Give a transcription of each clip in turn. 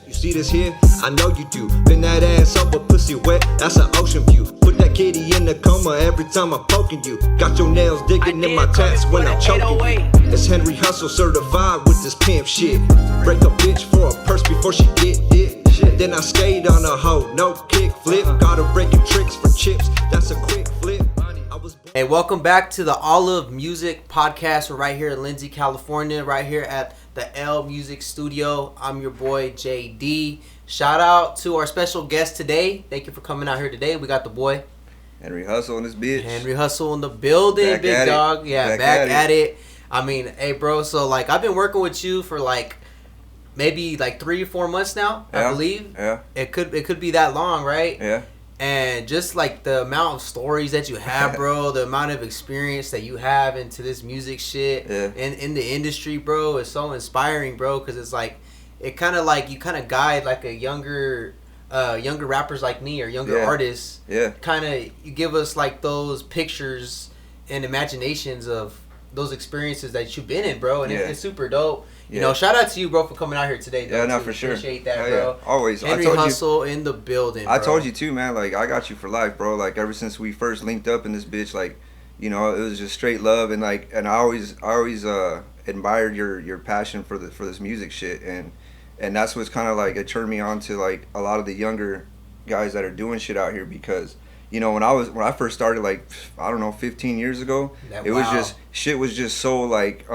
You see this here? I know you do. Bend that ass over, pussy wet, that's an ocean view. Put that kitty in the coma every time I'm poking you. Got your nails digging in my tats when I'm choking you. It's Henry Hustle certified with this pimp shit. Break a bitch for a purse before she get it. Then I skate on a hoe, no kick flip. Got her breaking tricks for chips, that's a quick flip. Hey, welcome back to the Olivemusic podcast. We're right here in Lindsay, California, right here at the L Music Studio. I'm your boy, JD. Shout out to our special guest today. Thank you for coming out here today. We got the boy Henry Hustle in this bitch. Henry Hustle in the building, back big dog. It. Yeah, back at it. I mean, hey, bro, so, like, I've been working with you for, like, maybe, like, 3 or 4 months now, I believe. Yeah. It could be that long, right? Yeah. And just like the amount of stories that you have, bro, the amount of experience that you have into this music shit and in the industry, bro, is so inspiring, bro, because it's like, it kind of like, you kind of guide like a younger rappers like me or younger artists. Yeah. Kind of, you give us like those pictures and imaginations of those experiences that you've been in, bro, and it's super dope. You know, shout out to you, bro, for coming out here today. Yeah, no, for sure. Appreciate that, bro. Yeah. Always. Henry Hustle in the building, bro. I told you too, man. Like, I got you for life, bro. Like, ever since we first linked up in this bitch, like, you know, it was just straight love, and like, and I always admired your passion for this music shit, and that's what's kind of like it turned me on to like a lot of the younger guys that are doing shit out here, because you know when I first started, like, I don't know, 15 years ago, was just shit was just so like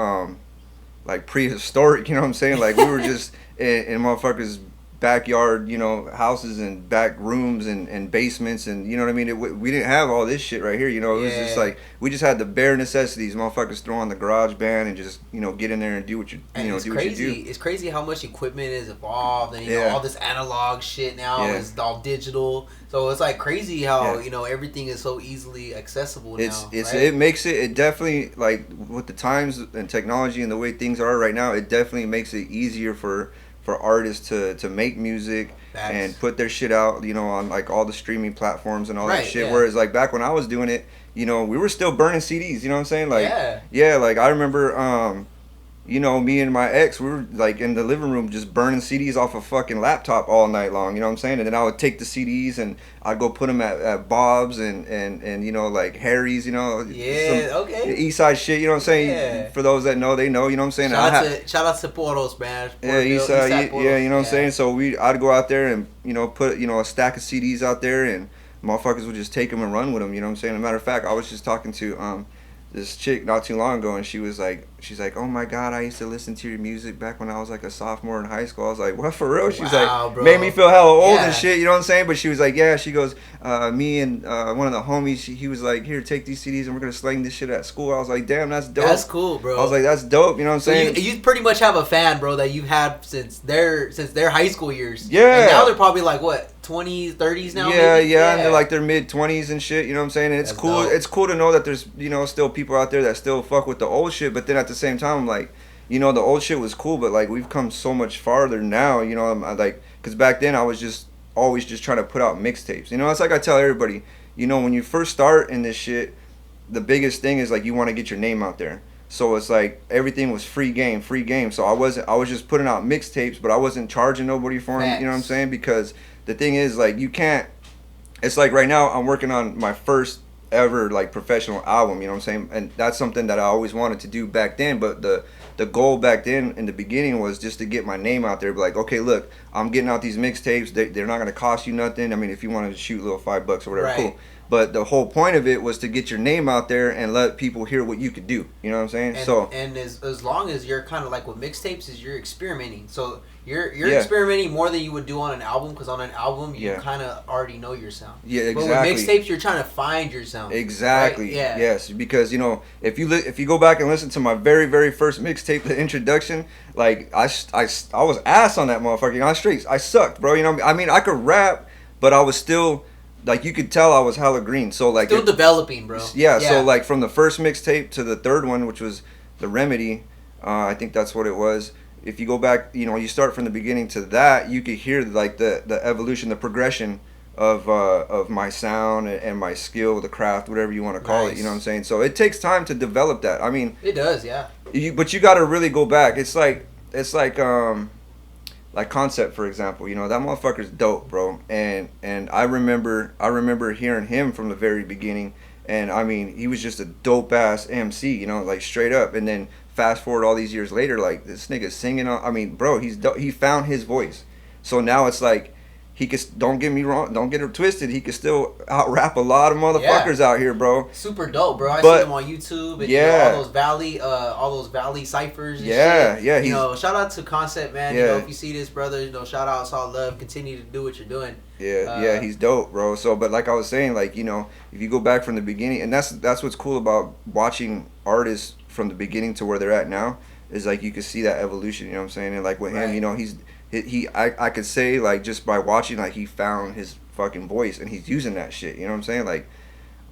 prehistoric, you know what I'm saying? Like, we were just in motherfuckers' backyard, you know, houses and back rooms and basements, and you know what I mean? We didn't have all this shit right here, you know? It was just like, we just had the bare necessities. Motherfuckers throw on the garage band and just, you know, get in there and do what you do. It's crazy how much equipment is evolved, and, you know, all this analog shit now is all digital. So it's like crazy how, you know, everything is so easily accessible now. It makes it definitely, like, with the times and technology and the way things are right now, it definitely makes it easier for artists to make music and put their shit out, you know, on like all the streaming platforms and all that shit. Whereas like back when I was doing it, you know, we were still burning CDs, you know what I'm saying? Like, like I remember, you know, me and my ex, we were like in the living room just burning CDs off a fucking laptop all night long, you know what I'm saying? And then I would take the CDs and I'd go put them at Bob's and you know, like Harry's, you know, East Side shit, you know what I'm saying? For those that know, they know, you know what I'm saying? Shout out to Porterville, man. East Side, you know what I'm saying? So I'd go out there and, you know, put, you know, a stack of CDs out there, and motherfuckers would just take them and run with them, you know what I'm saying? As a matter of fact, I was just talking to this chick not too long ago, and she's like, oh my god, I used to listen to your music back when I was like a sophomore in high school. I was like, what, for real? She's like, bro. Made me feel hella old and shit, you know what I'm saying? But she was like, yeah, she goes, me and one of the homies, he was like, here, take these CDs and we're gonna sling this shit at school. I was like, damn, that's dope. That's cool, bro. I was like, that's dope, you know what I'm saying? So you pretty much have a fan, bro, that you've had since their high school years. Yeah. And now they're probably like, what, 20s, 30s now? Yeah, and they're like their mid-20s and shit, you know what I'm saying? And it's cool. Dope. It's cool to know that there's, you know, still people out there that still fuck with the old shit, but then at the same time, I'm like, you know, the old shit was cool, but like we've come so much farther now, you know. I'm like, because back then I was just always just trying to put out mixtapes, you know. It's like I tell everybody, you know, when you first start in this shit, the biggest thing is like you want to get your name out there. So it's like everything was free game. So I was just putting out mixtapes, but I wasn't charging nobody for them, you know what I'm saying? Because the thing is, like, you can't, it's like right now I'm working on my first ever like professional album, you know what I'm saying? And that's something that I always wanted to do back then, but the goal back then in the beginning was just to get my name out there. Be like, okay, look, I'm getting out these mixtapes. They're not gonna cost you nothing. I mean, if you wanted to shoot a little $5 or whatever, cool. But the whole point of it was to get your name out there and let people hear what you could do. You know what I'm saying? And as long as you're kind of like with mixtapes, is you're experimenting. So you're experimenting more than you would do on an album, because on an album you kind of already know your sound. Yeah, exactly. But with mixtapes, you're trying to find your sound. Exactly. Right? Yeah. Yes, because, you know, if you go back and listen to my very, very first mixtape, the introduction, like I was ass on that motherfucker on the streets. I sucked, bro. You know, I mean, I could rap, but I was still, like, you could tell I was hella green. So like still developing, bro. Yeah. So like from the first mixtape to the third one, which was The Remedy, I think that's what it was. If you go back, you know, you start from the beginning to that, you could hear like the evolution, the progression of my sound and my skill, the craft, whatever you want to call it. You know what I'm saying? So it takes time to develop that. I mean, it does, yeah. But you got to really go back. It's like like Concept, for example, you know, that motherfucker's dope, bro. And I remember hearing him from the very beginning, and I mean, he was just a dope ass MC, you know, like straight up. And then fast forward all these years later, like this nigga singing on, I mean, bro, he found his voice. So now it's like, he could, don't get me wrong, don't get it twisted, he could still out rap a lot of motherfuckers out here, bro. Super dope, bro. I see him on YouTube and you know, all those Valley ciphers and shit. Yeah, you know, shout out to Concept, man. Yeah. You know, if you see this, brother, you know, shout out, all love, continue to do what you're doing. Yeah, he's dope, bro. So, but like I was saying, like, you know, if you go back from the beginning, and that's what's cool about watching artists from the beginning to where they're at now, is like you can see that evolution, you know what I'm saying? And like with him, you know, I could say, like, just by watching, like, he found his fucking voice and he's using that shit, you know what I'm saying? Like,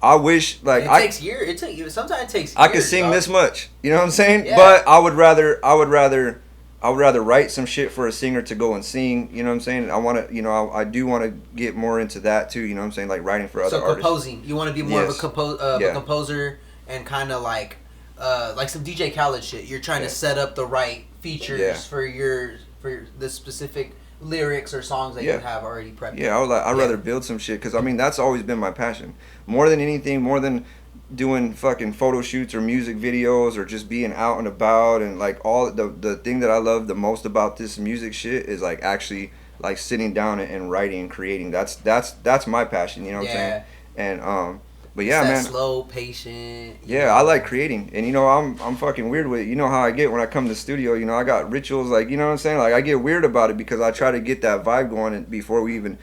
I wish, like, it takes years. Sometimes it takes years. I could sing this much, you know what I'm saying? Yeah. But I would rather write some shit for a singer to go and sing, you know what I'm saying? I want to, you know, I do want to get more into that too, you know what I'm saying? Like writing for other artists. So composing, you want to be more of a composer and kind of like some DJ Khaled shit. You're trying to set up the right features for the specific lyrics or songs that you have already prepped. Yeah, I'd rather build some shit, because I mean, that's always been my passion. More than anything, more than doing fucking photo shoots or music videos or just being out and about, and like all the thing that I love the most about this music shit is like actually like sitting down and writing and creating. That's my passion, you know what I'm saying? And but yeah, man, slow, patient. Yeah, I like creating, and you know, I'm fucking weird with it. You know how I get when I come to the studio. You know, I got rituals, like, you know what I'm saying. Like, I get weird about it because I try to get that vibe going, and before we even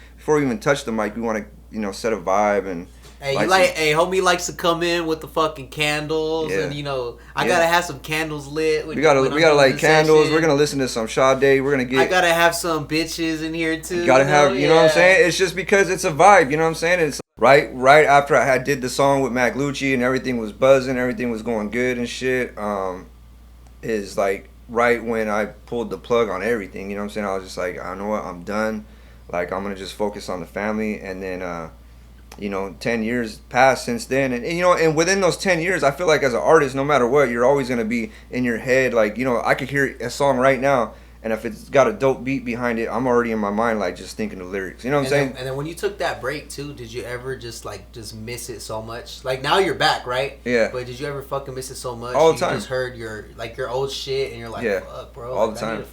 touch the mic, we want to, you know, set a vibe. And hey, homie likes to come in with the fucking candles, and you know, I gotta have some candles lit. We gotta light candles. Session. We're gonna listen to some Sade. We're gonna get. I gotta have some bitches in here too. You gotta have, you know what I'm saying. It's just because it's a vibe. You know what I'm saying. It's right after I did the song with Mac Lucci and everything was buzzing, everything was going good and shit. Is like right when I pulled the plug on everything. You know what I'm saying. I was just like, I know what, I'm done. Like, I'm gonna just focus on the family. And then you know, 10 years passed since then, and you know, and within those 10 years, I feel like as an artist, no matter what, you're always gonna be in your head. Like, you know, I could hear a song right now, and if it's got a dope beat behind it, I'm already in my mind, like, just thinking the lyrics. You know what I'm saying? And then when you took that break too, did you ever just miss it so much? Like, now you're back, right? Yeah. But did you ever fucking miss it so much? All the time. You just heard your old shit, and you're like, fuck, bro. All the time.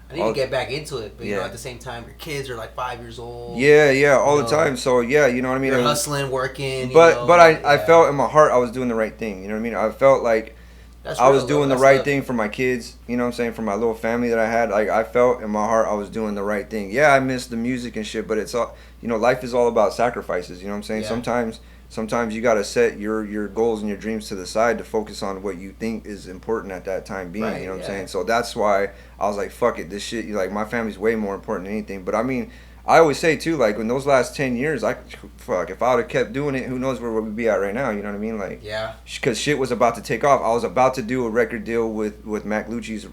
I need to get back into it, but you know, at the same time, your kids are like 5 years old. Yeah, all the time. So yeah, you know what I mean. You're hustling, working. But I felt in my heart I was doing the right thing. You know what I mean? I felt like I was doing the right thing for my kids. You know what I'm saying? For my little family that I had. Like, I felt in my heart I was doing the right thing. Yeah, I missed the music and shit, but it's all, you know, life is all about sacrifices. You know what I'm saying? Yeah. Sometimes you gotta set your goals and your dreams to the side to focus on what you think is important at that time being. You know what I'm saying? So that's why I was like, fuck it, this shit. Like, my family's way more important than anything. But I mean, I always say too, like, in those last 10 years, if I would have kept doing it, who knows where we'd be at right now? You know what I mean? Like, yeah, because shit was about to take off. I was about to do a record deal with Mac Lucci's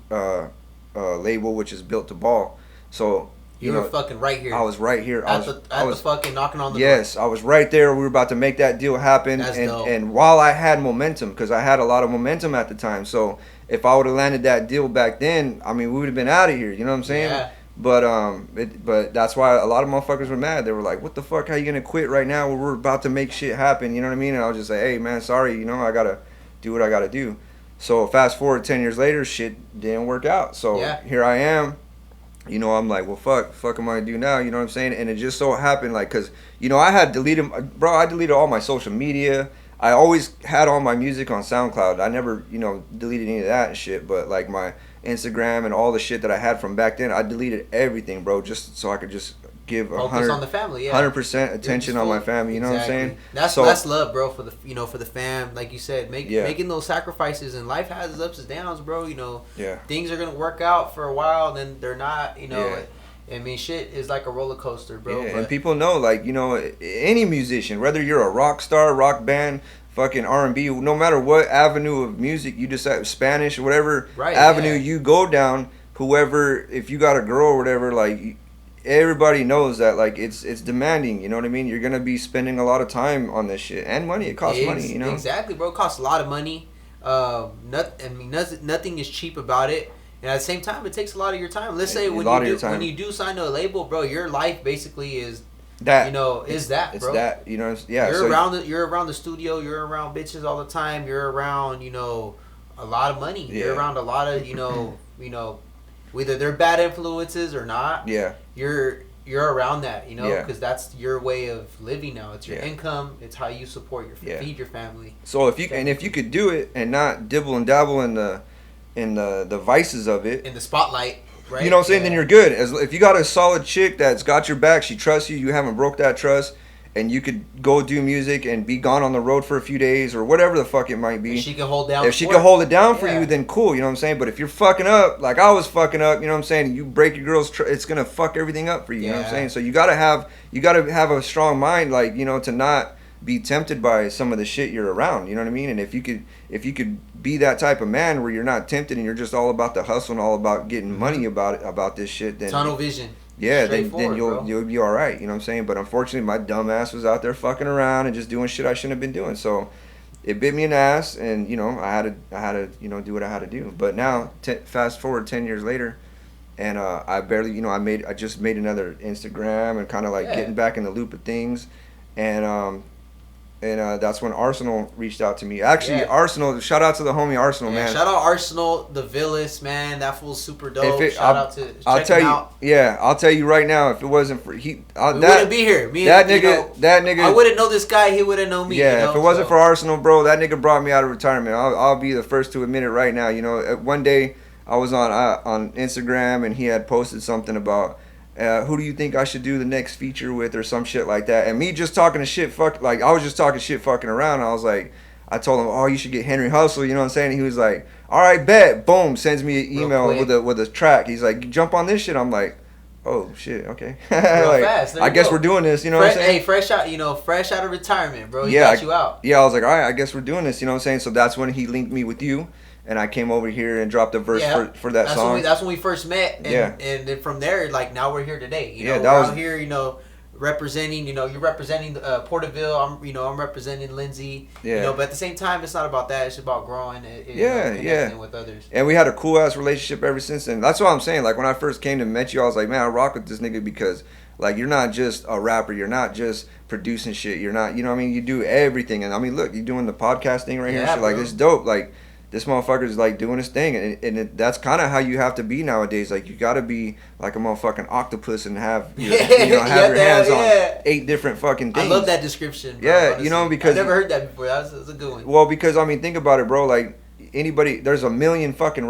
label, which is Built to Ball. So. You were fucking right here. I was right here. I was fucking knocking on the door. Yes, I was right there. We were about to make that deal happen. That's dope. And while I had momentum, because I had a lot of momentum at the time, so if I would have landed that deal back then, I mean, we would have been out of here. You know what I'm saying? Yeah. But that's why a lot of motherfuckers were mad. They were like, "What the fuck? How you gonna quit right now when we're about to make shit happen?" You know what I mean? And I was just like, "Hey, man, sorry. You know, I gotta do what I gotta do." So fast forward 10 years later, shit didn't work out. So here I am. You know, I'm like, well, fuck am I gonna do now? You know what I'm saying? And it just so happened, like, cause you know, I deleted all my social media. I always had all my music on SoundCloud. I never, you know, deleted any of that and shit. But like my Instagram and all the shit that I had from back then, I deleted everything, bro, just so I could just give focus on the family, 100% attention on my family. You know what I'm saying? That's love, bro, for the fam. Like you said, making those sacrifices, and life has its ups and downs, bro. You know, things are gonna work out for a while, then they're not. You know, I mean, shit is like a roller coaster, bro. Yeah, and people know, like, you know, any musician, whether you're a rock star, rock band, fucking R&B, no matter what avenue of music you decide, Spanish, whatever avenue you go down, whoever, if you got a girl or whatever, like, everybody knows that, like, it's demanding, you know what I mean? You're gonna be spending a lot of time on this shit and money. It costs money, you know. Exactly, bro. It costs a lot of money. Nothing is cheap about it. And at the same time, it takes a lot of your time. Let's say when you do sign to a label, bro, your life basically is that. You know, is that, bro? It's that. You know, yeah. You're around the studio. You're around bitches all the time. You're around, you know, a lot of money. Yeah. You're around a lot of, you know, whether they're bad influences or not. Yeah. You're around that, you know, because that's your way of living now. It's your income. It's how you support feed your family. So if you could do it and not dibble and dabble in the vices of it, in the spotlight, right? You know what I'm saying? Then you're good. If you got a solid chick that's got your back, she trusts you, you haven't broke that trust, and you could go do music and be gone on the road for a few days or whatever the fuck it might be. If she can hold down. If she can hold it down for you, then cool. You know what I'm saying? But if you're fucking up, like I was fucking up, you know what I'm saying? You break your girl's it's gonna fuck everything up for you. You know what I'm saying? So you gotta have a strong mind, like, you know, to not be tempted by some of the shit you're around. You know what I mean? And if you could be that type of man where you're not tempted and you're just all about the hustle and all about getting money about this shit, then tunnel vision. Yeah, then you'll be all right. You know what I'm saying? But unfortunately, my dumb ass was out there fucking around and just doing shit I shouldn't have been doing. So it bit me in the ass, and you know I had to you know do what I had to do. But now, fast forward 10 years later, and I barely, you know, I just made another Instagram and kind of like getting back in the loop of things, and that's when Arsenal reached out to me. Actually, Arsenal, shout out to the homie Arsenal, man. Shout out Arsenal, the Villas, man. That fool's super dope. I'll tell you right now, if it wasn't for we wouldn't be here. That nigga. I wouldn't know this guy. He wouldn't know me. Yeah, you know? If it wasn't for Arsenal, bro, that nigga brought me out of retirement. I'll be the first to admit it right now. You know, one day I was on Instagram and he had posted something about. Who do you think I should do the next feature with or some shit like that? And me just talking to shit, I was just talking shit fucking around. I was like, I told him, oh, you should get Henry Hustle, you know what I'm saying? And he was like, all right, bet. Boom, sends me an email with a track. He's like, jump on this shit. I'm like, oh shit, okay. Like, fast. I guess we're doing this, you know what I'm saying? Hey, fresh out of retirement, bro. He got you out. Yeah, I was like, all right, I guess we're doing this, you know what I'm saying? So that's when he linked me with you. And I came over here and dropped a verse for that song. That's when we first met. And then from there, like, now we're here today. You know, we're out here, you know, representing, you know, you're representing Porterville. I'm representing Lindsay. Yeah. You know, but at the same time, it's not about that. It's about growing and connecting with others. And we had a cool ass relationship ever since then. That's what I'm saying. Like, when I first came to met you, I was like, man, I rock with this nigga because, like, you're not just a rapper. You're not just producing shit. You're not, you know what I mean? You do everything. And I mean, look, you're doing the podcast thing right here. So, like, it's dope. Like, this motherfucker's like doing his thing, and that's kind of how you have to be nowadays. Like, you gotta be like a motherfucking octopus and have your hands on 8 different fucking things. I love that description, bro, yeah, honestly. You know, because I've never heard that before. That's a good one. Well, because I mean, think about it, bro. Like, there's a million fucking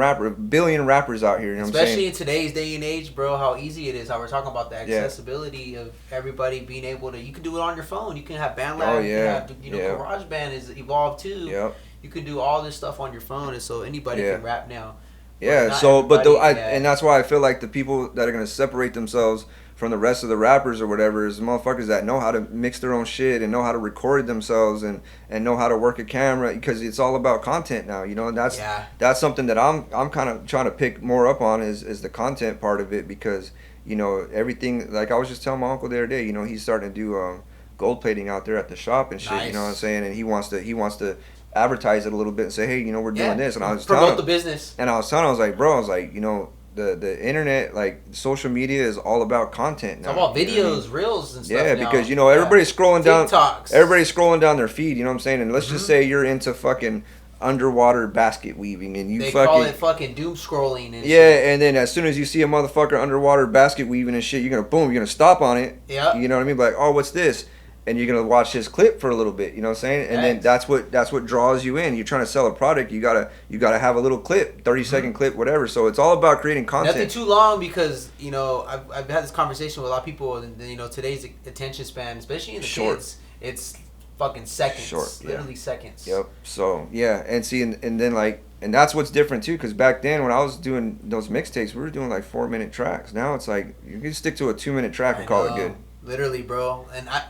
billion rappers out here. You know what I'm saying? Especially in today's day and age, bro. How easy it is. How we're talking about the accessibility of everybody being able to. You can do it on your phone. You can have BandLab. You can have, GarageBand is evolved too. Yep. You can do all this stuff on your phone, and so anybody can rap now. Yeah, and that's why I feel like the people that are gonna separate themselves from the rest of the rappers or whatever is motherfuckers that know how to mix their own shit and know how to record themselves and know how to work a camera, because it's all about content now, you know. And that's something that I'm kind of trying to pick more up on is the content part of it, because, you know, everything, like I was just telling my uncle the other day, you know, he's starting to do gold plating out there at the shop and shit. Nice. You know what I'm saying? And he wants to advertise it a little bit and say, hey, you know, we're doing this. And I was promote the business. And I was like, bro, you know, the internet, like, social media is all about content now. It's all about videos, you know what I mean? Reels and stuff. Yeah, now. Because, you know, everybody's scrolling down. TikToks. Everybody's scrolling down their feed, you know what I'm saying? And let's just say you're into fucking underwater basket weaving, and they call it fucking doom scrolling and shit. And then as soon as you see a motherfucker underwater basket weaving and shit, you're gonna stop on it. Yeah. You know what I mean? Like, oh, what's this? And you're gonna watch his clip for a little bit, you know what I'm saying? And then that's what draws you in. You're trying to sell a product, you gotta have a little clip, 30-second clip, whatever. So it's all about creating content. Nothing too long, because, you know, I've had this conversation with a lot of people, and, you know, today's attention span, especially in the kids, it's fucking seconds, literally seconds. Yep. So yeah, and see, and then like, and that's what's different too, because back then when I was doing those mixtapes, we were doing like 4-minute tracks. Now it's like you can stick to a 2-minute track and call it good. Literally, bro. And I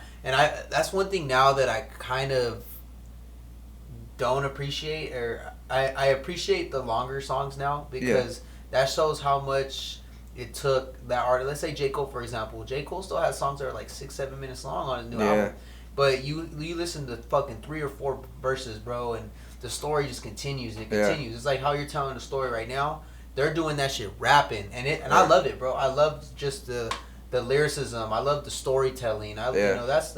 that's one thing now that I kind of don't appreciate, or I appreciate the longer songs now, because that shows how much it took that artist. Let's say J. Cole, for example. J. Cole still has songs that are like 6-7 minutes long on his new album. But you listen to fucking 3 or 4 verses, bro, and the story just continues. It continues. It's like how you're telling the story right now. they're doing that shit rapping, and I love it, bro. I love just the lyricism. I love the storytelling. You know, that's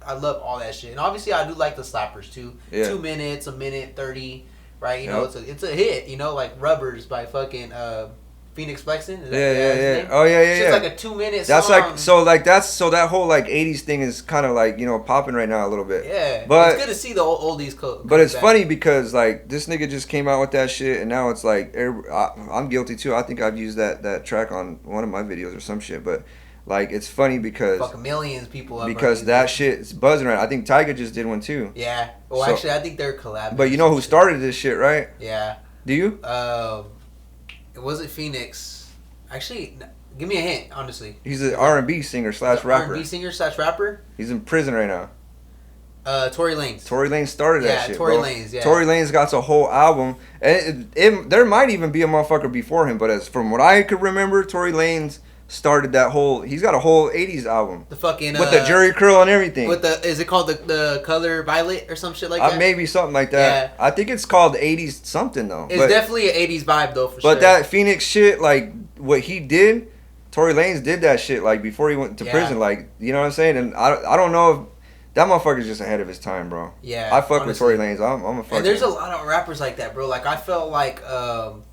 I love all that shit. And obviously, I do like the slappers too. Yeah. 2 minutes, 1:30, right? You know, it's a hit. You know, like Rubbers by fucking Phoenix Flexin. Yeah. Oh yeah. It's like a 2-minute song. That's like so that whole like 80s thing is kind of like, you know, popping right now a little bit. Yeah. But it's good to see the oldies But it's funny because like this nigga just came out with that shit, and now it's like I'm guilty too. I think I've used that track on one of my videos or some shit, but. Like, it's funny because... Fucking millions of people... Because that shit is buzzing right. I think Tyga just did one, too. Yeah. Well, actually, I think they're collabing. But you know who started this shit, right? Yeah. Do you? It wasn't Phoenix. Actually, give me a hint, honestly. He's an R&B singer / rapper. R&B singer / rapper? He's in prison right now. Tory Lanez. Tory Lanez started that shit, Yeah, Tory bro. Lanez, yeah. Tory Lanez got a whole album. And there might even be a motherfucker before him, but as from what I could remember, Tory Lanez... started that whole. He's got a whole '80s album. The fucking with the Jerry curl and everything. With the is it called the color violet or some shit like that? Maybe something like that. Yeah. I think it's called '80s something though. It's definitely an '80s vibe though for sure. But that Phoenix shit, like what he did, Tory Lanez did that shit like before he went to prison. Like you know what I'm saying? And I don't know if. That motherfucker's just ahead of his time, bro. Yeah, I fuck with Tory Lanez. I'm a fuck. And there's a lot of rappers like that, bro. Like I felt like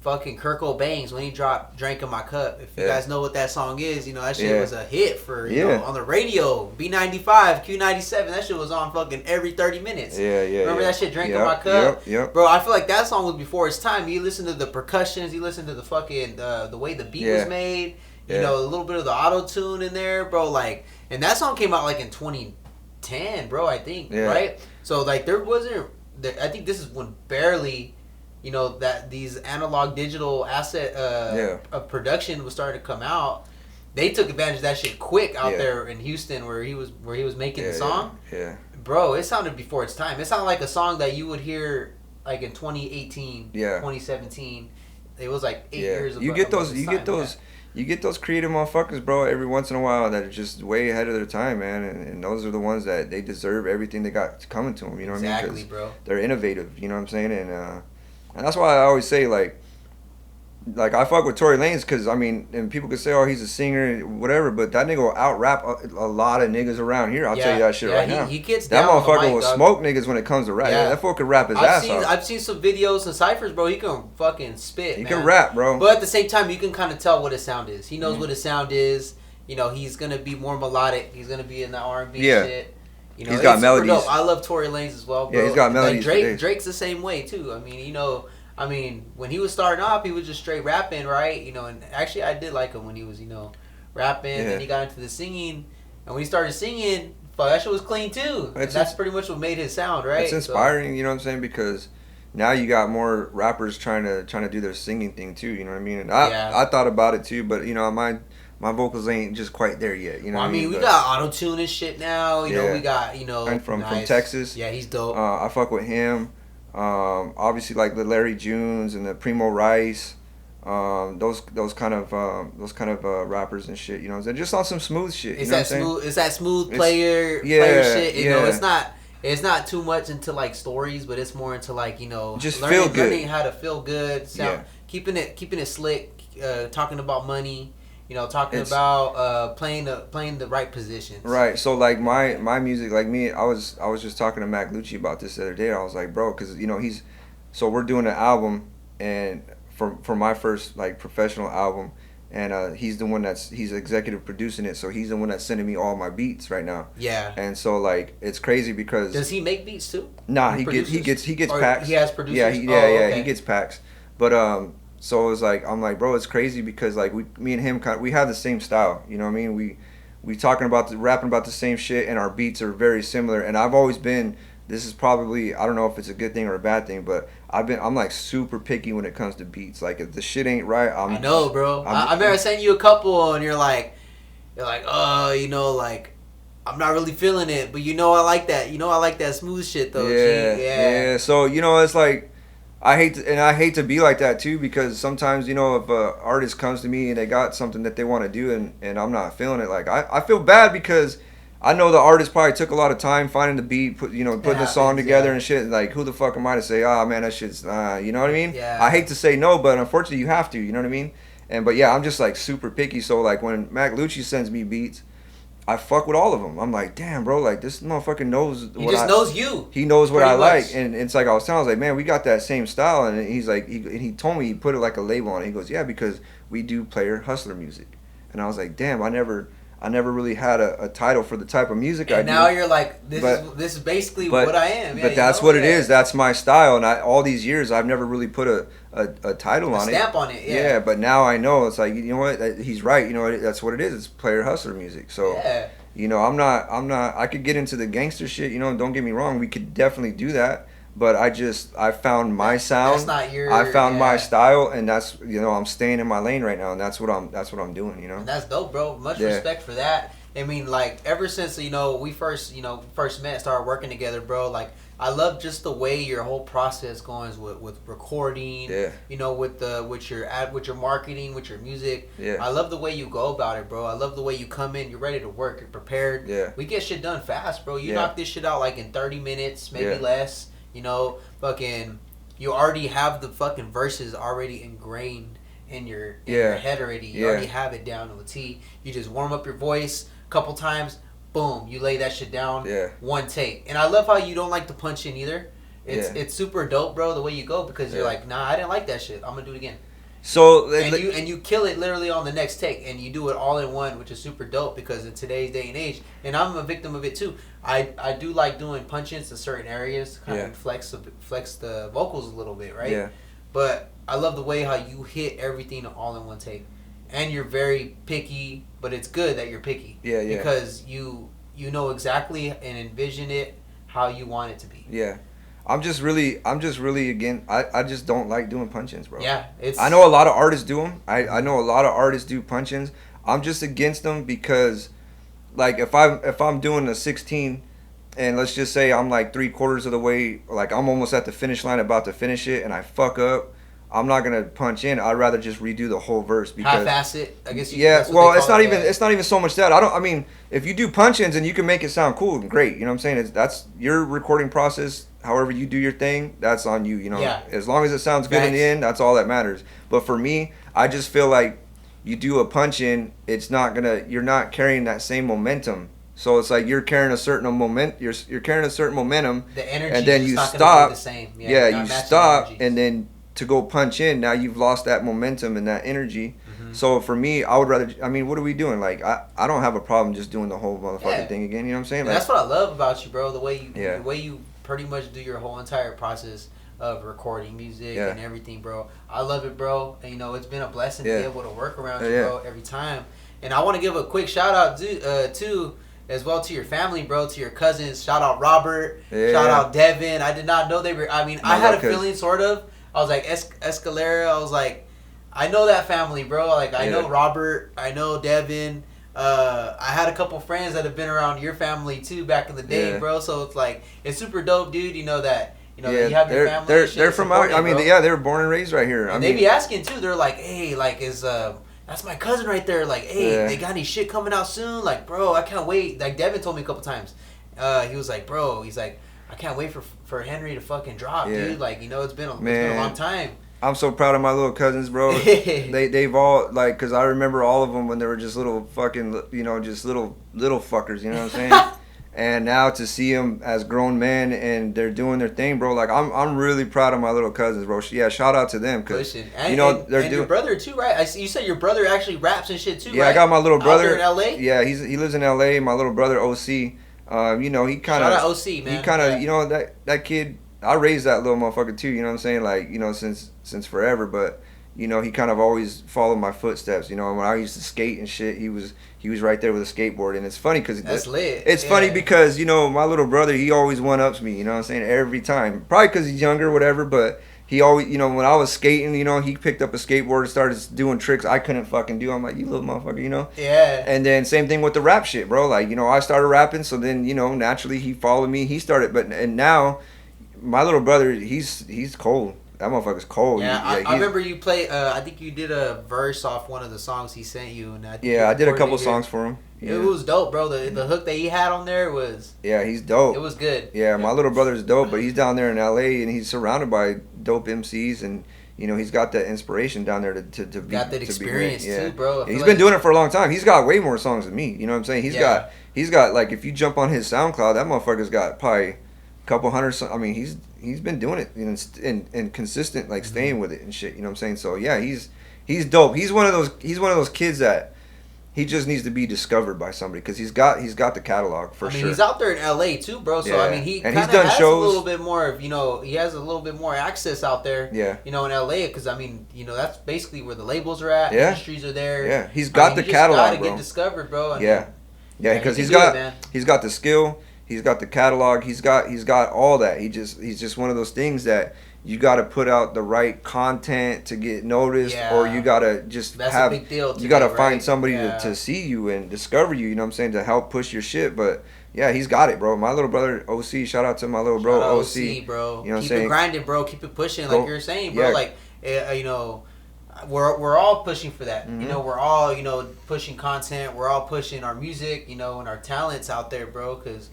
fucking Kurt Cobain's when he dropped "Drank in My Cup." If you guys know what that song is, you know that shit was a hit for you know on the radio. B95, Q97, that shit was on fucking every 30 minutes. Remember that shit, "Drank in My Cup"? Yep. Bro, I feel like that song was before its time. You listen to the percussions, you listen to the fucking the way the beat was made. You know, a little bit of the auto tune in there, bro. Like, and that song came out like in 2010, bro, I think, right? So like there wasn't I think this is when barely, you know, that these analog digital asset of production was starting to come out. They took advantage of that shit quick out there in Houston where he was making the song. Bro, it sounded before its time. It sounded like a song that you would hear like in 2018, 2017. It was like 8 years ago. You get those creative motherfuckers, bro, every once in a while that are just way ahead of their time, man. And those are the ones that they deserve everything they got coming to them, you know what I mean? Exactly, bro. They're innovative, you know what I'm saying? And that's why I always say, like I fuck with Tory Lanez because, I mean, and people could say, oh, he's a singer, whatever, but that nigga will out-rap a lot of niggas around here. I'll tell you that shit right now. He gets that down motherfucker will smoke niggas when it comes to rap. Yeah. That fool can rap his ass off. I've seen some videos and ciphers, bro. He can fucking spit, He can rap, bro. But at the same time, you can kind of tell what his sound is. He knows what his sound is. You know, he's going to be more melodic. He's going to be in the R&B shit. You know, he's got melodies. I love Tory Lanez as well, bro. Yeah, he's got melodies. Like Drake's the same way, too. I mean, you know... I mean, when he was starting off, he was just straight rapping, right? You know, and actually I did like him when he was, you know, rapping. And he got into the singing. And when he started singing, that shit was clean, too. And that's pretty much what made his sound, right? It's inspiring, you know what I'm saying? Because now you got more rappers trying to do their singing thing, too, you know what I mean? And I thought about it, too, but, you know, my vocals ain't just quite there yet, you know what I mean? We got auto-tune and shit now. You know, we got, you know... And from Texas. Yeah, he's dope. I fuck with him. Obviously like the Larry Junes and the Primo Rice, those kind of rappers and shit, you know, they're just on some smooth shit. It's that smooth player shit. You know, it's not too much into like stories, but it's more into like, you know, just learning how to feel good, sound, keeping it slick, talking about money. You know, talking about playing the right positions. Right. So like my music, like me, I was just talking to Mac Lucci about this the other day. I was like, bro, because you know we're doing an album, and for my first like professional album, and he's the one he's executive producing it, so he's the one that's sending me all my beats right now. Yeah. And so like it's crazy because does he make beats too? Nah, he gets packs. He has producers. Yeah, he gets packs, but So it was like, I'm like, bro, it's crazy because like me and him we have the same style, you know what I mean? We rapping about the same shit, and our beats are very similar. And I've always been, this is probably, I don't know if it's a good thing or a bad thing, but I'm like super picky when it comes to beats. Like if the shit ain't right, I know, bro. I remember sending you a couple, and you're like, oh, you know, like I'm not really feeling it, but you know I like that. You know I like that smooth shit though. Yeah. So you know it's like. I hate to be like that too, because sometimes, you know, if an artist comes to me and they got something that they want to do and I'm not feeling it, like I feel bad because I know the artist probably took a lot of time finding the beat, putting the song together and shit. Like, who the fuck am I to say, oh man, that shit's, you know what I mean? Yeah. I hate to say no, but unfortunately you have to, you know what I mean? But yeah, I'm just like super picky. So like when Mac Lucci sends me beats, I fuck with all of them. I'm like, damn, bro, like this motherfucker knows. He just knows you. He knows what I much. like, and it's like I was like, man, we got that same style, and he's like, he told me he put it like a label on it. He goes, yeah, because we do player hustler music, and I was like, damn, I never really had a title for the type of music I do. And now you're like, this is basically what I am. Yeah, but that's what it is. That's my style, and all these years I've never really put a title on it. Stamp on it. Yeah. Yeah, but now I know. It's like, you know what? He's right. You know, that's what it is. It's player hustler music. So. Yeah. You know, I'm not, I could get into the gangster shit, you know, don't get me wrong, we could definitely do that, but I found my sound, that's not your, I found my style, and that's, you know, I'm staying in my lane right now, and that's what I'm doing, you know. And that's dope, bro. Much respect for that. I mean, like, ever since, you know, we first met, started working together, bro, like, I love just the way your whole process goes with recording, you know, with your marketing, with your music. Yeah. I love the way you go about it, bro. I love the way you come in, you're ready to work, you're prepared. Yeah. We get shit done fast, bro. You knock this shit out like in 30 minutes, maybe less, you know, fucking, you already have the fucking verses already ingrained in your head already. You already have it down to a T. You just warm up your voice a couple times. Boom, you lay that shit down. One take. And I love how you don't like to punch in either. It's super dope, bro, the way you go, because you're like, nah, I didn't like that shit. I'm gonna do it again. So and you kill it literally on the next take, and you do it all in one, which is super dope, because in today's day and age, and I'm a victim of it too. I do like doing punch-ins in certain areas, kind of flex the vocals a little bit, right? But I love the way how you hit everything all in one take. And you're very picky, but it's good that you're picky. Because you know exactly and envision it how you want it to be. Yeah. I'm just really again, I just don't like doing punch-ins, bro. Yeah, I know a lot of artists do them. I know a lot of artists do punch-ins. I'm just against them because, like, if I'm doing a 16, and let's just say I'm like 3/4 of the way, like I'm almost at the finish line, about to finish it, and I fuck up, I'm not gonna punch in. I'd rather just redo the whole verse because half-ass it. I guess. Well, it's not even so much that. I mean, if you do punch-ins and you can make it sound cool, great. You know what I'm saying? That's your recording process. However you do your thing, that's on you. You know. Yeah. As long as it sounds good in the end, that's all that matters. But for me, I just feel like you do a punch-in, you're not carrying that same momentum. So it's like you're carrying a certain you're carrying a certain momentum. The energy, and then you stop. The same. You stop, and then to go punch in, now you've lost that momentum and that energy. So for me, I would rather, I mean, what are we doing? Like, I don't have a problem just doing the whole motherfucking thing again, you know what I'm saying? Like, that's what I love about you, bro, the way you pretty much do your whole entire process of recording music and everything, bro. I love it, bro. And, you know, it's been a blessing to be able to work around you, bro, every time. And I want to give a quick shout out to as well to your family, bro, to your cousins. Shout out Robert. Shout out Devin. I did not know they were, I mean, I had a feeling, sort of. I was like, Escalera. I was like, I know that family, bro. Like, I know Robert. I know Devin. I had a couple friends that have been around your family, too, back in the day, bro. So, it's like, it's super dope, dude. You know that, you you have your family. They're from out, I mean, they were born and raised right here. And they be asking, too. They're like, hey, like, that's my cousin right there. Like, hey, they got any shit coming out soon? Like, bro, I can't wait. Like, Devin told me a couple times. He was like, bro, he's like, I can't wait for Henry to fucking drop, dude. Like, you know, it's been a long time. I'm so proud of my little cousins, bro. They've all, like, because I remember all of them when they were just little fucking, you know, just little fuckers, you know what I'm saying? And now to see them as grown men and they're doing their thing, bro. Like, I'm really proud of my little cousins, bro. Yeah, shout out to them, because you know they're doing. Your brother too, right? You said your brother actually raps and shit too. Yeah, right? I got my little brother out there in LA. Yeah, he lives in LA. My little brother OC. You know, he kind of shout out OC, man. He kind of, you know, that kid. I raised that little motherfucker too. You know what I'm saying? Like, you know, since forever. But you know, he kind of always followed my footsteps. You know, when I used to skate and shit, he was right there with a skateboard. And it's funny because that's lit. It's funny because, you know, my little brother, he always one-ups me. You know what I'm saying? Every time, probably because he's younger, or whatever. But he always, you know, when I was skating, you know, he picked up a skateboard and started doing tricks I couldn't fucking do. I'm like, you little motherfucker, you know? Yeah. And then same thing with the rap shit, bro. Like, you know, I started rapping, so then, you know, naturally he followed me. He started, and now my little brother, he's cold. That motherfucker's cold. Yeah, I remember you play. I think you did a verse off one of the songs he sent you, and I did a couple songs for him. It was dope, bro. The hook that he had on there was... Yeah, he's dope. It was good. Yeah, my little brother's dope, but he's down there in L.A. and he's surrounded by dope MCs, and you know he's got that inspiration down there to be... Got that experience too, bro. He's been doing it for a long time. He's got way more songs than me. You know what I'm saying? He's got like, if you jump on his SoundCloud, that motherfucker's got probably a couple hundred. I mean, he's been doing it and consistent, like staying with it and shit. You know what I'm saying? So yeah, he's dope. He's one of those kids that he just needs to be discovered by somebody because he's got the catalog for sure. He's out there in L.A. too, bro. So I mean, he kind of has shows. a little bit more of, he has a little bit more access out there. Yeah. In L.A. because I mean, that's basically where the labels are at. Yeah. Industries are there. Yeah. He's got the catalog, bro. Get discovered, bro. Yeah, because he's got the skill. He's got the catalog. He's got all that. He's just one of those things that you got to put out the right content to get noticed, or you got to just That's a big deal you got to right? find somebody to see you and discover you, you know what I'm saying, to help push your shit. But yeah, he's got it, bro. My little brother OC, shout out to my little bro OC, bro. You know what I'm saying? Keep it grinding, bro. Keep it pushing, like you're saying, bro. Yeah. Like we're all pushing for that. Mm-hmm. We're all pushing content. We're all pushing our music, and our talents out there, bro. Because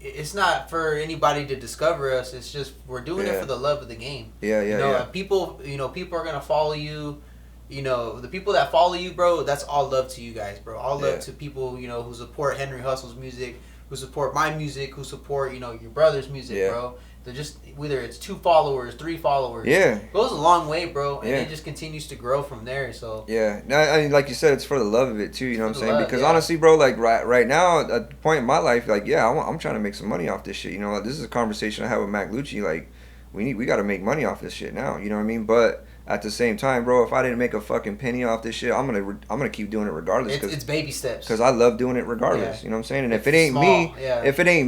it's not for anybody to discover us. It's just we're doing it for the love of the game. Yeah. People, people are gonna follow you. The people that follow you, bro. That's all love to you guys, bro. All love to people, who support Henry Hustle's music, who support my music, who support your brother's music, bro. They're just, whether it's 2 followers, 3 followers. Yeah. It goes a long way, bro. And it just continues to grow from there. So yeah. Now, I mean, like you said, it's for the love of it too. You know what I'm saying? Because honestly, bro, like right now, at the point in my life, like I'm trying to make some money off this shit. This is a conversation I had with Mac Lucci. Like, we got to make money off this shit now. You know what I mean? But at the same time, bro, if I didn't make a fucking penny off this shit, I'm gonna keep doing it regardless. It's baby steps. Because I love doing it regardless. You know what I'm saying? And if it ain't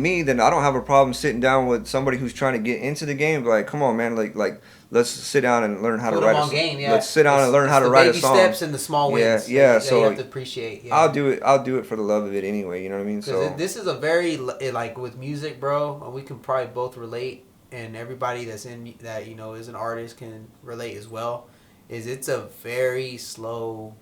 me, then I don't have a problem sitting down with somebody who's trying to get into the game. Like, come on, man, like let's sit down and learn how to write a song. Let's sit down and learn how to write a song. Baby steps and the small wins. Yeah. So you have to appreciate. Yeah. I'll do it for the love of it anyway. You know what I mean? So this is a very like with music, bro. And we can probably both relate, and everybody that's in that is an artist can relate as well. It's a very slow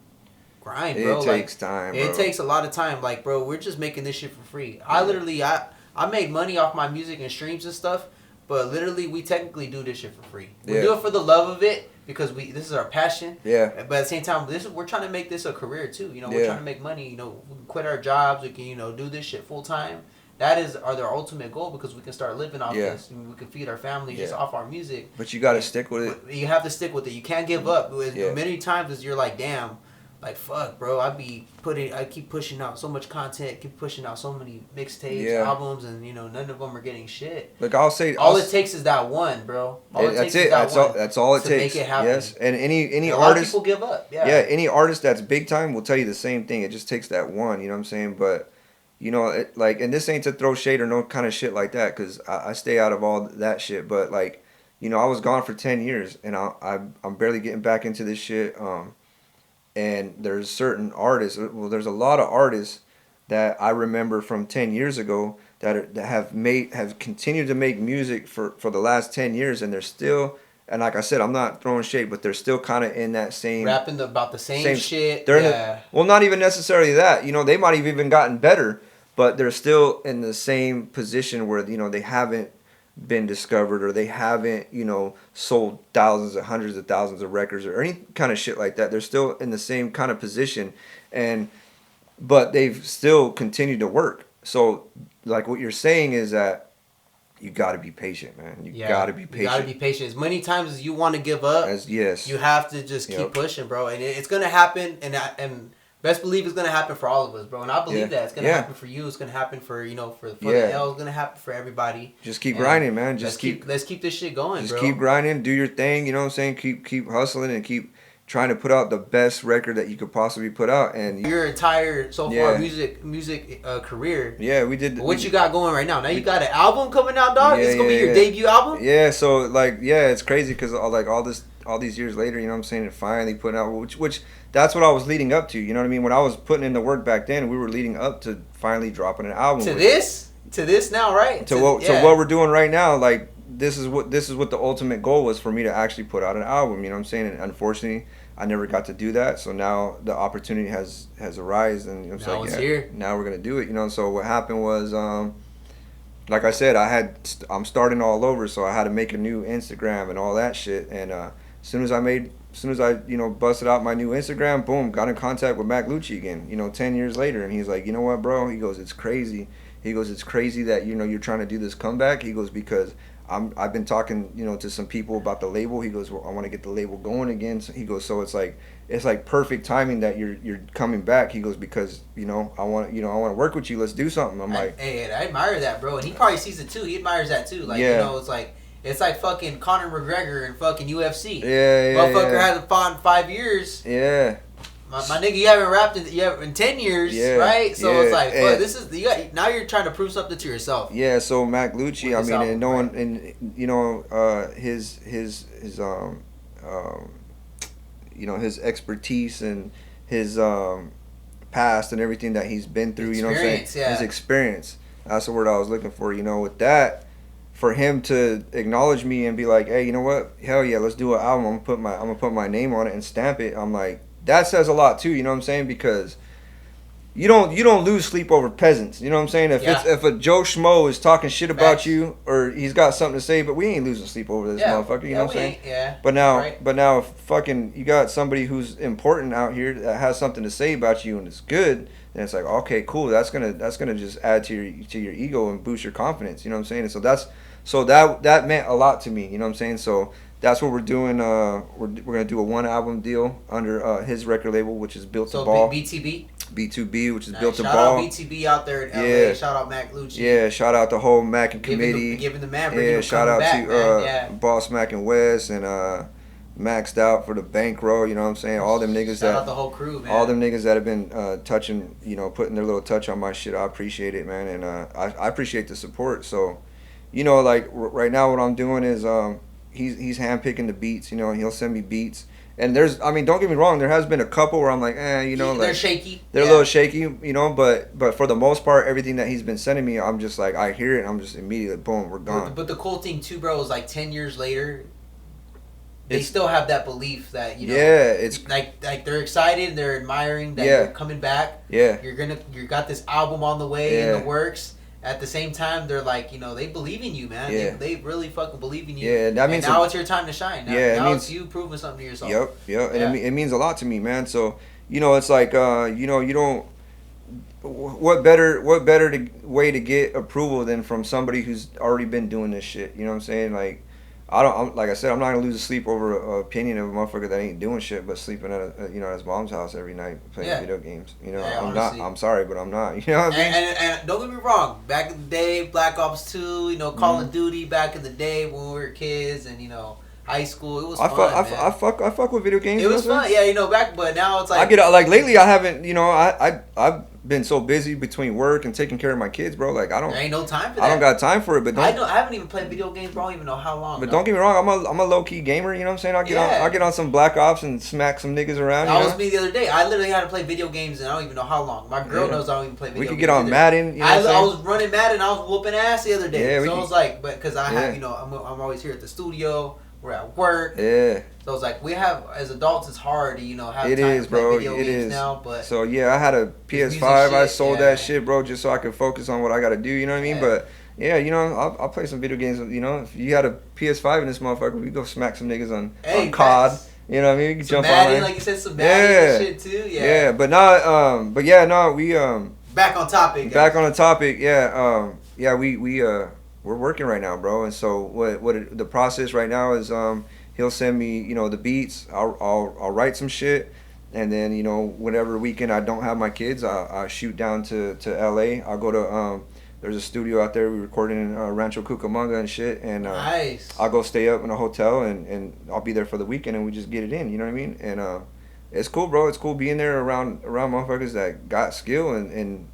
grind, bro. It takes time, bro. It takes a lot of time. Like, bro, we're just making this shit for free. I literally, I made money off my music and streams and stuff, but literally, we technically do this shit for free. We do it for the love of it because this is our passion. Yeah. But at the same time, we're trying to make this a career too. We're trying to make money. We can quit our jobs. We can, do this shit full time. That is our ultimate goal because we can start living off this. And we can feed our family just off our music. But you got to stick with it. You have to stick with it. You can't give up. Many times as you're like, damn, like fuck, bro. I keep pushing out so much content, keep pushing out so many mixtapes, albums, and none of them are getting shit. Look, I'll say all it takes is that one, bro. That's all it takes. Make it happen. Yes, and any a artist. lot of people give up. Yeah. Yeah, any artist that's big time will tell you the same thing. It just takes that one. You know what I'm saying? But. And this ain't to throw shade or no kind of shit like that, because I stay out of all that shit. But, I was gone for 10 years, and I'm barely getting back into this shit. And there's certain artists, there's a lot of artists that I remember from 10 years ago that have continued to make music for the last 10 years, and they're still... And like I said, I'm not throwing shade, but they're still kind of in that same... Rapping about the same shit. Well, not even necessarily that. They might have even gotten better, but they're still in the same position where, they haven't been discovered, or they haven't, sold thousands or hundreds of thousands of records or any kind of shit like that. They're still in the same kind of position, but they've still continued to work. So, like what you're saying is that you got to be patient, man. You got to be patient. You got to be patient. As many times as you want to give up, you have to just keep pushing, bro. And it's going to happen, and best believe it's going to happen for all of us, bro. And I believe that. It's going to happen for you. It's going to happen for, for the L. It's going to happen for everybody. Just keep grinding, man. Let's keep this shit going, just bro. Just keep grinding. Do your thing, you know what I'm saying? Keep hustling and keep trying to put out the best record that you could possibly put out. And your entire so far music career. Yeah, we did. What you got going right now? Now you got an album coming out, dog. It's gonna be your debut album. Yeah, so it's crazy because all these years later, you know what I'm saying, it finally put out, which that's what I was leading up to. You know what I mean? When I was putting in the work back then, we were leading up to finally dropping an album. To this now, right? To what we're doing right now, this is what the ultimate goal was for me to actually put out an album. You know what I'm saying? And unfortunately, I never got to do that. So now the opportunity has arisen, and it's now like, it's here. Now we're gonna do it. So what happened was, like I said, I'm starting all over, so I had to make a new Instagram and all that shit. And as soon as I busted out my new Instagram, boom, got in contact with Mac Lucci again. 10 years later, and he's like, you know what, bro? He goes, it's crazy. He goes, it's crazy that you're trying to do this comeback. He goes, because I've been talking to some people about the label. He goes, well, I want to get the label going again. So he goes, so it's like perfect timing that you're coming back. He goes, because I want to work with you. Let's do something. I'm like, hey, I admire that, bro. And he probably sees it too. He admires that too. Like it's like fucking Conor McGregor and fucking UFC. Yeah. Motherfucker hasn't fought in 5 years. Yeah. My nigga, you haven't rapped in 10 years, right? So it's like, fuck, this is now you're trying to prove something to yourself. Yeah. So Mac Lucci, I mean, and no one, and his his expertise and his past and everything that he's been through. You know what I'm saying? Yeah. His experience. That's the word I was looking for. With that, for him to acknowledge me and be like, hey, you know what? Hell yeah, let's do an album. I'm gonna put my name on it and stamp it. I'm like, that says a lot too. You know what I'm saying? Because you don't lose sleep over peasants. You know what I'm saying? If a Joe Schmo is talking shit about you, or he's got something to say, but we ain't losing sleep over this motherfucker. You know what I'm saying? Yeah. But now, if fucking you got somebody who's important out here that has something to say about you and it's good, then it's like, okay, cool. That's gonna just add to your ego and boost your confidence. You know what I'm saying? And so that meant a lot to me. You know what I'm saying? So that's what we're doing. We're gonna do a 1 album deal under his record label, which is Built to Ball. BTB. B2B, which is Built to Ball. Shout out BTB out there in LA. Yeah. Shout out Mac Lucci. Yeah, shout out the whole Mac and committee. Giving the man. Yeah, shout out to Boss Mac and Wes and Maxed Out for the bankroll. You know what I'm saying? All them niggas shout out the whole crew, man. All them niggas that have been touching, putting their little touch on my shit. I appreciate it, man, and I appreciate the support. So, like right now, what I'm doing is he's handpicking the beats. He'll send me beats. And don't get me wrong, there has been a couple where I'm like, they're shaky. They're a little shaky, but for the most part, everything that he's been sending me, I'm just like, I hear it, and I'm just immediately, boom, we're gone. But the cool thing too, bro, is like 10 years later, they still have that belief that, it's like they're excited, they're admiring that you're coming back. Yeah. You got this album on the way in the works. At the same time, they're like, they believe in you, man. Yeah. They really fucking believe in you. Yeah, that means now it's your time to shine. Now it's you proving something to yourself. Yep. And it means a lot to me, man. So, it's like, you don't. What better way to get approval than from somebody who's already been doing this shit? You know what I'm saying? Like, like I said, I'm not gonna lose sleep over an opinion of a motherfucker that ain't doing shit but sleeping at his mom's house every night playing video games. I'm sorry, but I'm not. You know what I mean? And don't get me wrong. Back in the day, Black Ops 2, Call of Duty. Back in the day when we were kids, and high school, it was fun. I fuck with video games. It was fun, back. But now it's like I get like lately. I haven't. I've been so busy between work and taking care of my kids, bro. Like I don't. There ain't no time for that. I don't got time for it. But I haven't even played video games, bro. I don't even know how long. But don't get me wrong. I'm a low key gamer. You know what I'm saying? I get on some Black Ops and smack some niggas around. That was me the other day. I literally had to play video games, and I don't even know how long. My girl knows I don't even play video games. We could get on Madden. I was running Madden. I was whooping ass the other day. Yeah, so I was like, but because I have, I'm always here at the studio. We're at work. Yeah. So it's like we have, as adults, it's hard to, have time to play video games now. But so yeah, I had a PS5. I sold that shit, bro, just so I could focus on what I got to do. You know what I mean? But yeah, I'll play some video games. If you had a PS5 in this motherfucker, we go smack some niggas on COD. You know what I mean? We can jump Madden, on. Like you said, some Madden and shit too. Yeah. Yeah, but not. We back on topic. Guys. Back on the topic. Yeah. We're working right now, bro. And so what the process right now is he'll send me, the beats. I'll write some shit, and then whatever weekend I don't have my kids, I shoot down to LA. I'll go to there's a studio out there we recording in Rancho Cucamonga and shit, and nice. I'll go stay up in a hotel and I'll be there for the weekend and we just get it in. You know what I mean? And it's cool, bro. It's cool being there around motherfuckers that got skill and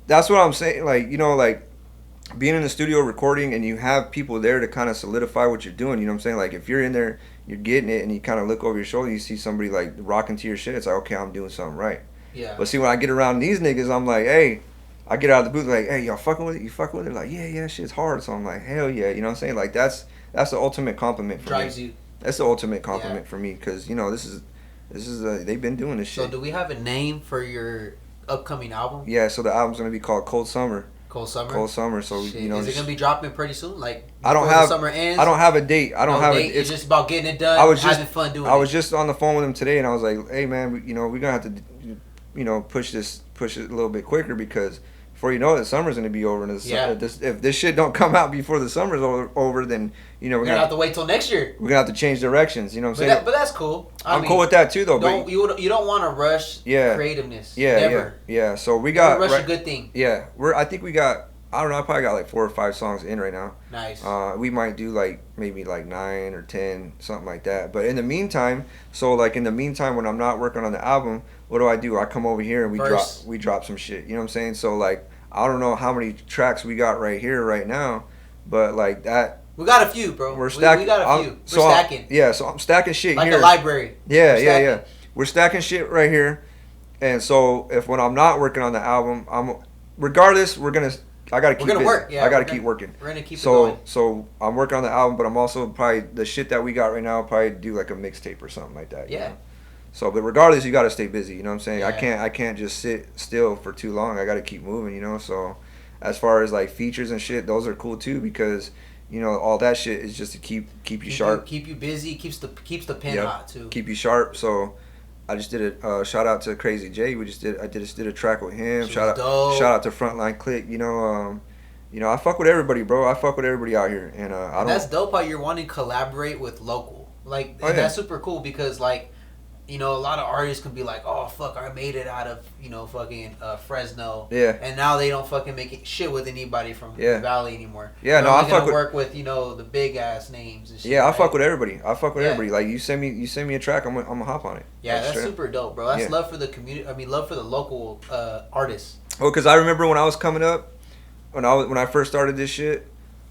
that's what I'm saying. Like being in the studio recording and you have people there to kind of solidify what you're doing, you know what I'm saying? Like if you're in there, you're getting it, and you kind of look over your shoulder, you see somebody like rocking to your shit, it's like, okay, I'm doing something right. Yeah. But see, when I get around these niggas, I'm like, hey, I get out of the booth like, hey, y'all fucking with it? You fucking with it? Like, yeah, shit's hard. So I'm like, hell yeah, you know what I'm saying? Like that's the ultimate compliment for Drives me. you. That's the ultimate compliment for me, because this is This is they've been doing this shit. So do we have a name for your upcoming album? Yeah, so the album's gonna be called Cold Summer. Cold Summer. Cold Summer. So Shit. you know, is it gonna be dropping pretty soon? Like I don't before have. the summer ends? I don't have a date. I don't have date. it. It's just about getting it done. Having fun doing it. I was just on the phone with him today, and I was like, "Hey, man, you know, we're gonna have to, you know, push it a little bit quicker because before you know it, the summer's gonna be over. And if this shit don't come out before the summer's over, then you know we're gonna have to wait till next year. We're gonna have to change directions. You know what I'm saying? But that's cool. I'm cool with that too, though. You don't want to rush creativeness. Yeah, never. Yeah. So we got rush a good thing. Yeah, I think we got. I don't know. I probably got like 4 or 5 songs in right now. Nice. We might do like maybe like 9 or 10, something like that. But in the meantime, when I'm not working on the album, what do? I come over here and we drop some shit. You know what I'm saying? So like I don't know how many tracks we got right here right now, but like that. We got a few, bro. We're stacking. We got a few. We're stacking. So I'm stacking shit like here. Like a library. Yeah. We're stacking shit right here, and so when I'm not working on the album, regardless I gotta keep work. Yeah, I gotta keep working. We're gonna keep it going. So I'm working on the album, but I'm also probably the shit that we got right now. Probably do like a mixtape or something like that. Yeah. You know? So, but regardless, you gotta stay busy. You know what I'm saying? Yeah. I can't just sit still for too long. I gotta keep moving. You know. So, as far as like features and shit, those are cool too because you know all that shit is just to keep you sharp, keep you busy, keeps the pen hot too. Keep you sharp. So. I just did a shout out to Crazy J. I just did a track with him. Shout out to Frontline Click. You know, I fuck with everybody, bro. I fuck with everybody out here, and that's dope how you're wanting to collaborate with local. Like that's super cool because like, you know, a lot of artists can be like, oh fuck, I made it out of fucking Fresno. Yeah. And now they don't fucking make it shit with anybody from the Valley anymore. Yeah, I fuck with the big ass names and shit. Yeah, I fuck with everybody. Everybody. Like you send me a track, I'm gonna hop on it. Yeah, that's super dope, bro. That's love for the community. I mean, love for the local artists. Well, cause I remember when I was coming up, when I first started this shit.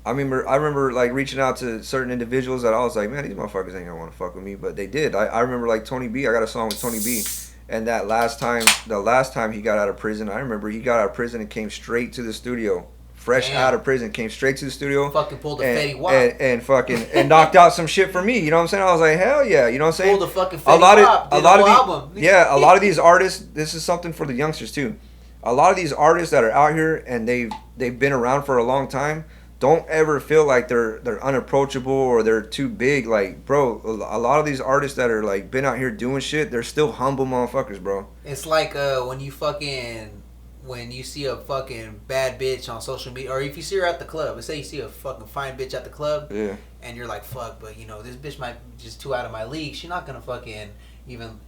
I remember like reaching out to certain individuals that I was like, man, these motherfuckers ain't gonna want to fuck with me, but they did. I remember like Tony B. I got a song with Tony B. And the last time he got out of prison, I remember he got out of prison and came straight to the studio, out of prison, came straight to the studio, fucking pulled a Fetty Wap, and fucking and knocked out some shit for me. You know what I'm saying? I was like, hell yeah, you know what I'm saying? Pulled a fucking Fetty Wap, a lot of these artists. This is something for the youngsters too. A lot of these artists that are out here and they've been around for a long time. Don't ever feel like they're unapproachable or they're too big. Like, bro, a lot of these artists that are like been out here doing shit, they're still humble motherfuckers, bro. It's like when you see a fucking bad bitch on social media, or if you see her at the club. Let's say you see a fucking fine bitch at the club, and you're like, fuck, but you know this bitch might be just too out of my league. She's not gonna fucking even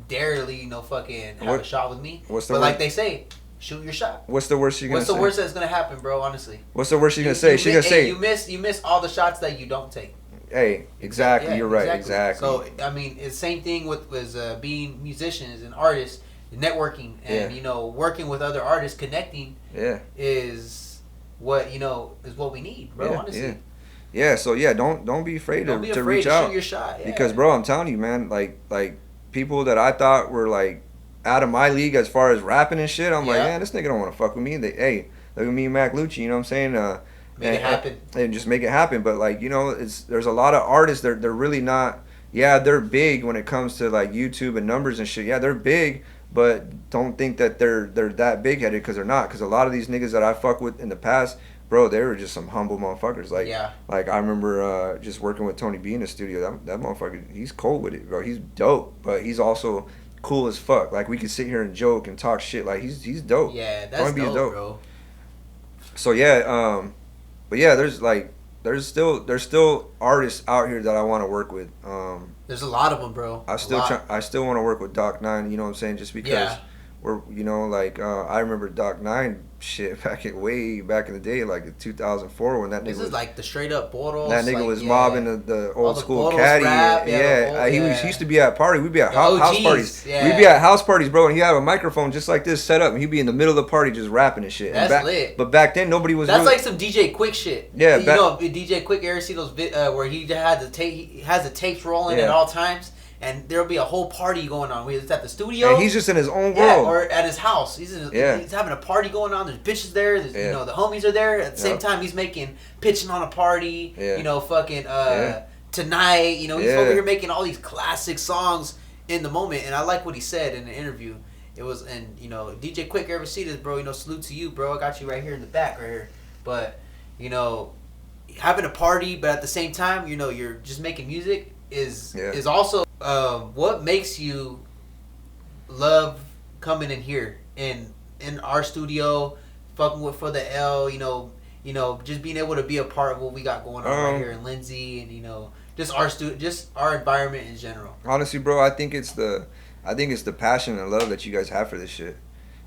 darely, fucking have a shot with me. Like they say. Shoot your shot. What's the worst you're gonna say? What's the worst that's gonna happen, bro? Honestly. What's the worst you're gonna say? She's gonna say you miss all the shots that you don't take. Hey, exactly. Yeah, you're right. Exactly. So I mean, it's the same thing with being musicians and artists, networking, and working with other artists, connecting. Yeah. Is what we need, bro. Honestly. Yeah. So don't be afraid to reach out. Shoot your shot. Yeah. Because bro, I'm telling you, man, like people that I thought were like out of my league as far as rapping and shit, I'm like, man, this nigga don't want to fuck with me. Hey, look at me and Mac Lucci, you know what I'm saying? Make it happen. And just make it happen. But like, there's a lot of artists, they're really not, they're big when it comes to like YouTube and numbers and shit. Yeah, they're big, but don't think that they're that big headed because they're not. Because a lot of these niggas that I fuck with in the past, bro, they were just some humble motherfuckers. Like I remember just working with Tony B in the studio. That motherfucker, he's cold with it, bro. He's dope, but he's also cool as fuck. Like we could sit here and joke and talk shit. Like he's dope. Yeah, that's dope, bro. So but there's still artists out here that I want to work with. There's a lot of them, bro. I still want to work with Doc 9. You know what I'm saying? Just because we're I remember Doc 9 shit way back in the day, like in 2004 when that nigga this is like the straight up Boros. That nigga was mobbing the old school caddy. He used to be at party. We'd be at house parties. Yeah. We'd be at house parties, bro, and he'd have a microphone just like this set up, and he'd be in the middle of the party just rapping and shit. That's lit. But back then nobody was. That's like some DJ Quick shit. Yeah, DJ Quick. You ever see those where he had he has the tapes rolling at all times? And there'll be a whole party going on. It's at the studio. And he's just in his own world. Or at his house. He's having a party going on. There's bitches there. There's, the homies are there. At the same time, he's pitching on a party. Yeah. Tonight. He's over here making all these classic songs. in the moment. And I like what he said in the interview. It was, and you know, DJ Quick, ever see this, bro? You know, salute to you, bro. I got you right here in the back, right here. But you know, having a party, but at the same time, you know, you're just making music is also what makes you love coming in here in our studio, fucking with for the L, you know, just being able to be a part of what we got going on right here in Lindsay, and you know, just our environment in general. Honestly, bro, I think it's the passion and love that you guys have for this shit.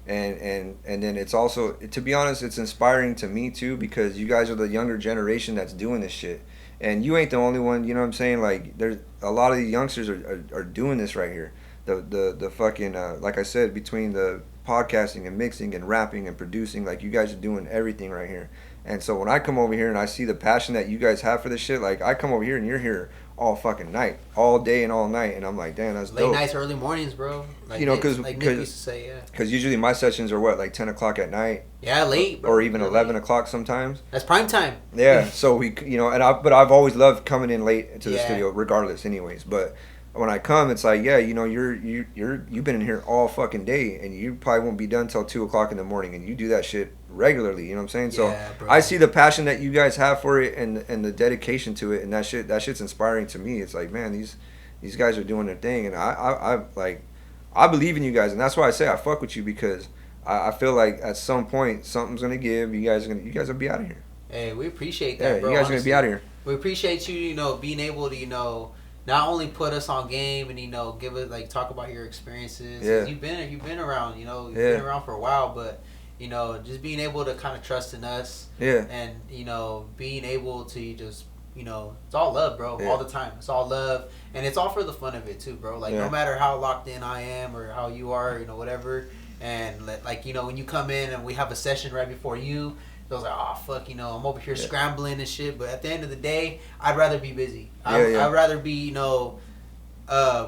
And then it's also, to be honest, it's inspiring to me too, because you guys are the younger generation that's doing this shit. And you ain't the only one, you know what I'm saying? Like, there's a lot of the youngsters are doing this right here. The fucking, like I said, between the podcasting and mixing and rapping and producing, like, you guys are doing everything right here. And so when I come over here and I see the passion that you guys have for this shit, like, I come over here and you're here all fucking night, all day and all night, and I'm like, damn, that's dope. Late nights, early mornings, bro. Like, you know, because like Nick used to say, yeah. Because usually my sessions are what, like 10 o'clock at night. Yeah, late, bro. Or even 11 o'clock sometimes. That's prime time. Yeah, so we, you know, but I've always loved coming in late to the studio, regardless, anyways. But when I come, it's like, yeah, you know, you've been in here all fucking day, and you probably won't be done till 2 o'clock in the morning, and you do that shit regularly. You know what I'm saying? So bro. I see the passion that you guys have for it, and the dedication to it, and that shit's inspiring to me. It's like, man, these guys are doing their thing, and I believe in you guys, and that's why I say I fuck with you, because I feel like at some point something's gonna give. You guys will be out of here. Hey, we appreciate that, bro. You guys are gonna be out of here. We appreciate you, you know, being able to, you know, not only put us on game and, you know, give it, like, talk about your experiences. Yeah. You've been around, you know, you've been around for a while, but, you know, just being able to kind of trust in us. Yeah. And, you know, being able to just, you know, it's all love, bro, all the time. It's all love, and it's all for the fun of it too, bro. Like, no matter how locked in I am or how you are, you know, whatever. And like, you know, when you come in and we have a session right before you, it was like, oh fuck, you know, I'm over here scrambling and shit. But at the end of the day, I'd rather be busy. I'd rather be, you know,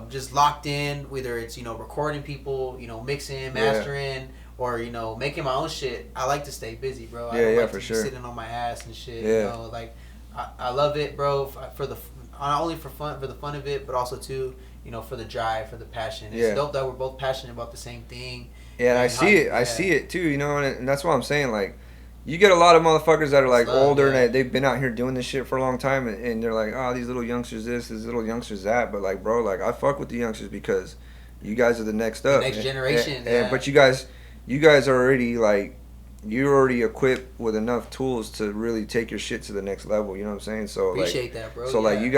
just locked in. Whether it's, you know, recording people, you know, mixing, mastering, or, you know, making my own shit. I like to stay busy, bro. I don't like to be sitting on my ass and shit. You know, like, I love it, bro. For the not only for the fun of it, but also too, you know, for the drive, for the passion. It's dope that we're both passionate about the same thing. Yeah, and I see it too, you know, and that's what I'm saying. Like, you get a lot of motherfuckers that are like older and they've been out here doing this shit for a long time, and they're like, oh, these little youngsters this, these little youngsters that. But like, bro, like, I fuck with the youngsters because you guys are the next up, next generation. But you guys are already like, you're already equipped with enough tools to really take your shit to the next level. You know what I'm saying? So appreciate that, bro. So like, you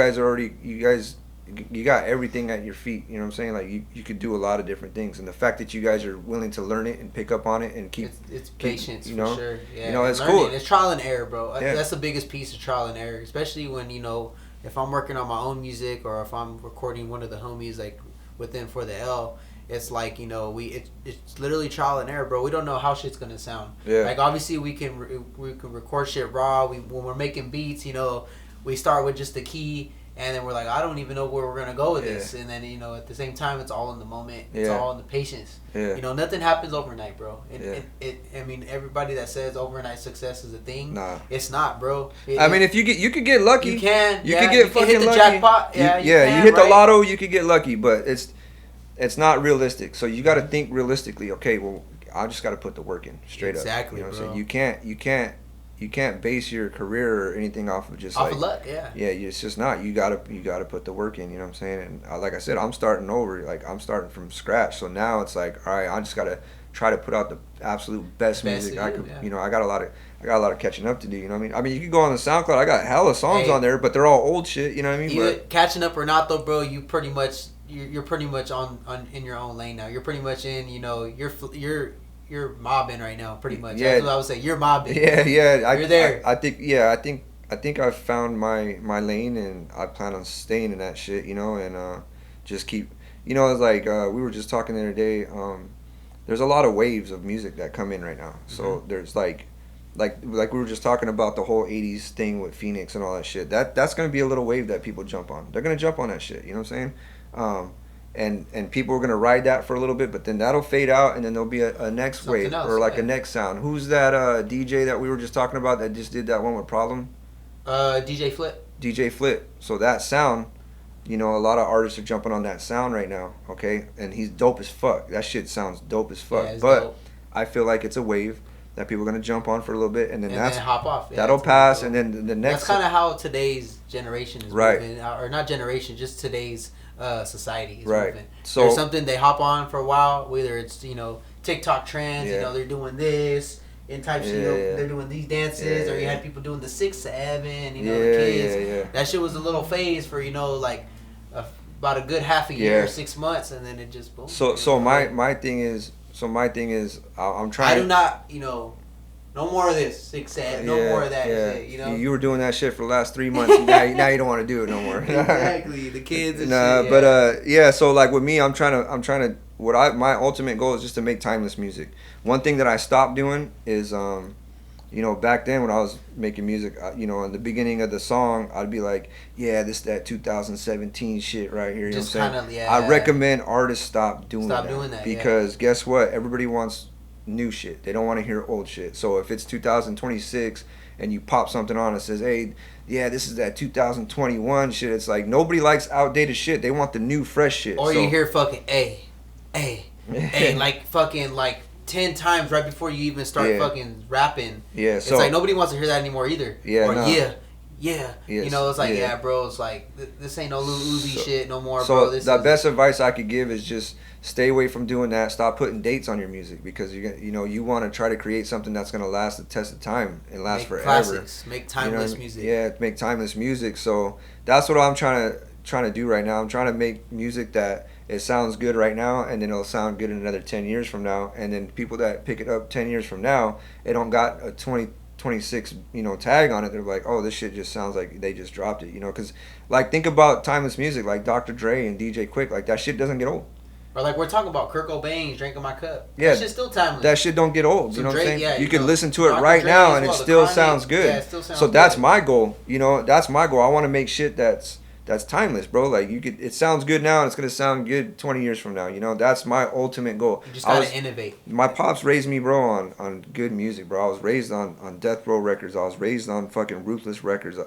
got everything at your feet. You know what I'm saying? Like, you could do a lot of different things, and the fact that you guys are willing to learn it and pick up on it and keep it's patience, you know, for sure. Yeah, you know, it's learning. cool. It's trial and error, bro. Yeah. That's the biggest piece of trial and error, especially when, you know, if I'm working on my own music or if I'm recording one of the homies like within for the L. It's like, you know, it's literally trial and error, bro. We don't know how shit's gonna sound. Yeah. Like, obviously we can record shit raw. When we're making beats, you know, we start with just the key, and then we're like, I don't even know where we're gonna go with this. And then, you know, at the same time, it's all in the moment. It's all in the patience. Yeah. You know, nothing happens overnight, bro. I mean, everybody that says overnight success is a thing, it's not, bro. I mean, if you could get lucky. You can. You could get fucking hit the lucky. Jackpot. You hit the lotto. You could get lucky, but it's not realistic. So you got to think realistically. Okay, well, I just got to put the work in straight up. Exactly, you know what bro. I'm saying? You can't base your career or anything off of just off of luck. Yeah, it's just not. You gotta put the work in. You know what I'm saying? And like I said, I'm starting over. Like, I'm starting from scratch. So now it's like, all right, I just gotta try to put out the absolute best music I could. You know, I got a lot of catching up to do. You know what I mean? You can go on the SoundCloud. I got hella songs on there, but they're all old shit. You know what I mean? But catching up or not, though, bro, you're pretty much on in your own lane now. You're pretty much in. You know, you're mobbing right now, pretty much. Yeah. That's what I would say. You're mobbing. Yeah. You're there. I think I've found my lane, and I plan on staying in that shit, you know, and just keep, you know, it's like we were just talking the other day. There's a lot of waves of music that come in right now. So there's like we were just talking about the whole 80s thing with Phoenix and all that shit. That's gonna be a little wave that people jump on. They're gonna jump on that shit. You know what I'm saying? And people are gonna ride that for a little bit, but then that'll fade out, and then there'll be a next Something wave, else, or like a next sound. Who's that DJ that we were just talking about that just did that one with Problem? DJ Flip. DJ Flip. So that sound, you know, a lot of artists are jumping on that sound right now, okay? And he's dope as fuck. That shit sounds dope as fuck. Yeah, but dope. I feel like it's a wave that people are gonna jump on for a little bit, and then then hop off. Yeah, that'll pass, and then the next. That's kind of how today's generation is right. moving, or not generation, just today's society is right. moving. So there's something they hop on for a while, whether it's, you know, TikTok trends, you know, they're doing this. In types of, you know, they're doing these dances, or you had people doing the 6-7, you know, the kids. That shit was a little phase for, you know, like about a good half a year, 6 months, and then it just boom. So my thing is I'm trying. I do not, you know, no more of this 6-7, no more of that shit, you know. You were doing that shit for the last 3 months. now you don't want to do it no more. Exactly, the kids and shit. But so like with me, I'm trying to. My ultimate goal is just to make timeless music. One thing that I stopped doing is, you know, back then when I was making music, you know, in the beginning of the song, I'd be like, yeah, this that 2017 shit right here. You just know what I'm saying? Yeah. I recommend artists stop doing that because guess what? Everybody wants new shit. They don't want to hear old shit. So if it's 2026 and you pop something on that says, hey, yeah, this is that 2021 shit, it's like nobody likes outdated shit. They want the new, fresh shit. Or you hear fucking hey, like fucking like 10 times right before you even start fucking rapping. Yeah, it's like nobody wants to hear that anymore either. Yeah, or yes. You know, it's like bro, it's like this ain't no Lil Uzi shit no more, so bro. This the best advice I could give is just stay away from doing that. Stop putting dates on your music because you want to try to create something that's gonna last the test of time and last forever. Classics. Make timeless music. Yeah, make timeless music. So that's what I'm trying to do right now. I'm trying to make music that it sounds good right now, and then it'll sound good in another 10 years from now. And then people that pick it up 10 years from now, it don't got a 2026 tag on it. They're like, oh, this shit just sounds like they just dropped it, because like think about timeless music like Dr. Dre and DJ Quick, like that shit doesn't get old. Or like we're talking about Kurt Cobain's Drinking My Cup. Yeah, that shit's still timeless. That shit don't get old. You know what I'm saying? Yeah, you can listen to it right now and it still sounds good. Yeah, it still sounds so that's good. my goal. That's my goal. I want to make shit that's timeless, bro. Like it sounds good now and it's gonna sound good 20 years from now. That's my ultimate goal. You just gotta innovate. My pops raised me, bro, on good music, bro. I was raised on Death Row records. I was raised on fucking Ruthless records.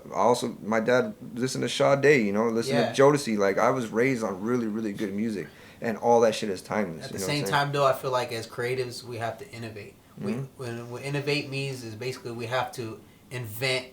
My dad listened to Sade, listened to Jodeci. Like I was raised on really, really good music. And all that shit is timeless. At the same time, though, I feel like as creatives, we have to innovate. Mm-hmm. What innovate means is basically we have to invent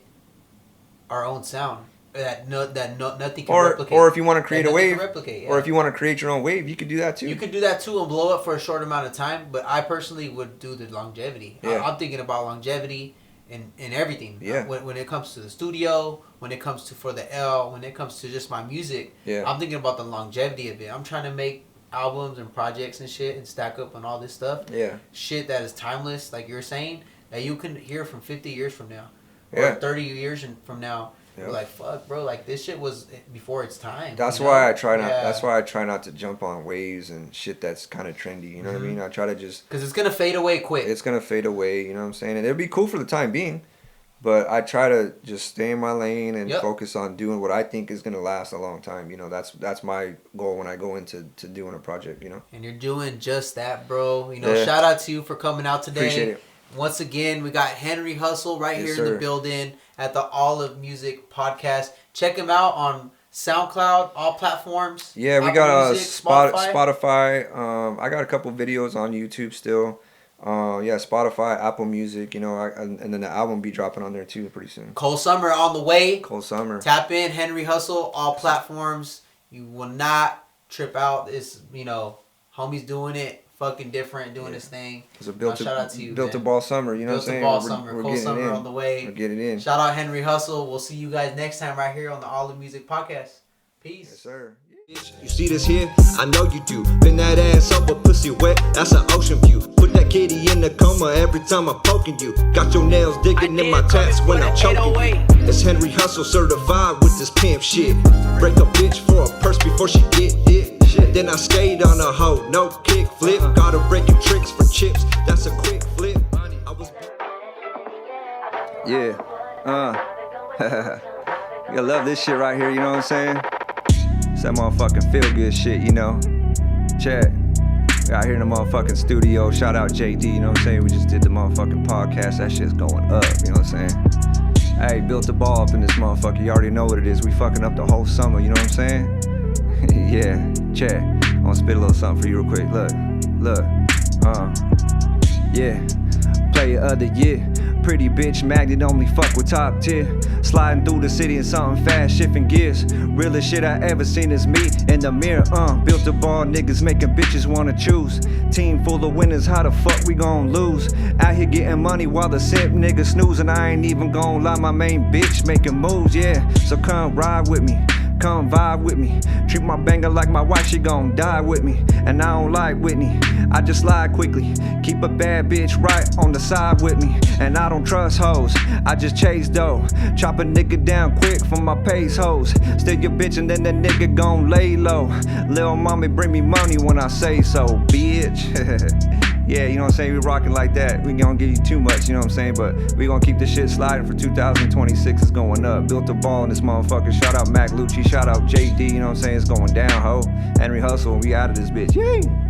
our own sound that nothing can replicate. Or if you want to create a wave, or if you want to create your own wave, you could do that too. You could do that too and blow up for a short amount of time. But I personally would do the longevity. Yeah. I'm thinking about longevity in everything. Yeah. When it comes to the studio, when it comes to for the L, when it comes to just my music, I'm thinking about the longevity of it. I'm trying to make albums and projects and shit and stack up on all this stuff. Yeah. Shit that is timeless, like you're saying, that you can hear from 50 years from now. Or 30 years from now. Yeah. You're like, fuck, bro, like this shit was before its time. That's why I try not that's why I try not to jump on waves and shit that's kind of trendy, you know what I mean? I try to just cuz it's going to fade away quick. It's going to fade away, you know what I'm saying? And it'll be cool for the time being. But I try to just stay in my lane and focus on doing what I think is gonna last a long time. That's my goal when I go into doing a project. And you're doing just that, bro. Shout out to you for coming out today. Appreciate it. Once again, we got Henry Hustle right here in the building at the Olivemusic podcast. Check him out on SoundCloud, all platforms. Yeah, we got Spotify. I got a couple videos on YouTube still. Spotify, Apple Music, and then the album be dropping on there too pretty soon. Cold Summer on the way. Cold Summer. Tap in, Henry Hustle, all platforms. You will not trip out. It's, homie's doing it, fucking different, doing his thing. Shout out to you, Built to Ball Summer, you know what I'm saying? Built to Ball Summer, Cold Summer on the way. We're getting in. Shout out Henry Hustle. We'll see you guys next time right here on the Olivemusic podcast. Peace. Yes, sir. You see this here? I know you do. Bend that ass over, pussy wet, that's an ocean view. Put that kitty in the coma every time I'm poking you. Got your nails digging in my tats when I'm choking you. It's Henry Hustle certified with this pimp shit. Break a bitch for a purse before she get it. Then I skate on a hoe, no kick flip. Got her breaking tricks for chips, that's a quick flip. You love this shit right here, you know what I'm saying? It's that motherfucking feel good shit, Check. We out here in the motherfucking studio. Shout out JD, you know what I'm saying? We just did the motherfucking podcast. That shit's going up, you know what I'm saying? Hey, built the ball up in this motherfucker. You already know what it is. We fucking up the whole summer, you know what I'm saying? Yeah, check. I'm gonna spit a little something for you real quick. Look, yeah. Player of the year. Pretty bitch magnet, only fuck with top tier. Sliding through the city in something fast, shifting gears. Realest shit I ever seen is me in the mirror. Built a bar, niggas making bitches wanna choose. Team full of winners, how the fuck we gon' lose? Out here getting money while the simp niggas snoozing. I ain't even gon' lie, my main bitch making moves, yeah. So come ride with me. Come vibe with me. Treat my banger like my wife, she gon' die with me. And I don't like Whitney, I just slide quickly. Keep a bad bitch right on the side with me. And I don't trust hoes, I just chase dough. Chop a nigga down quick for my pace hoes. Steal your bitch and then the nigga gon' lay low. Lil' mommy bring me money when I say so, bitch. Yeah, you know what I'm saying? We rockin' like that. We gonna give you too much, you know what I'm saying? But we gonna keep this shit sliding for 2026. It's going up. Built a ball in this motherfucker. Shout out Mac Lucci. Shout out JD. You know what I'm saying? It's going down, ho. Henry Hustle. We out of this bitch. Yay!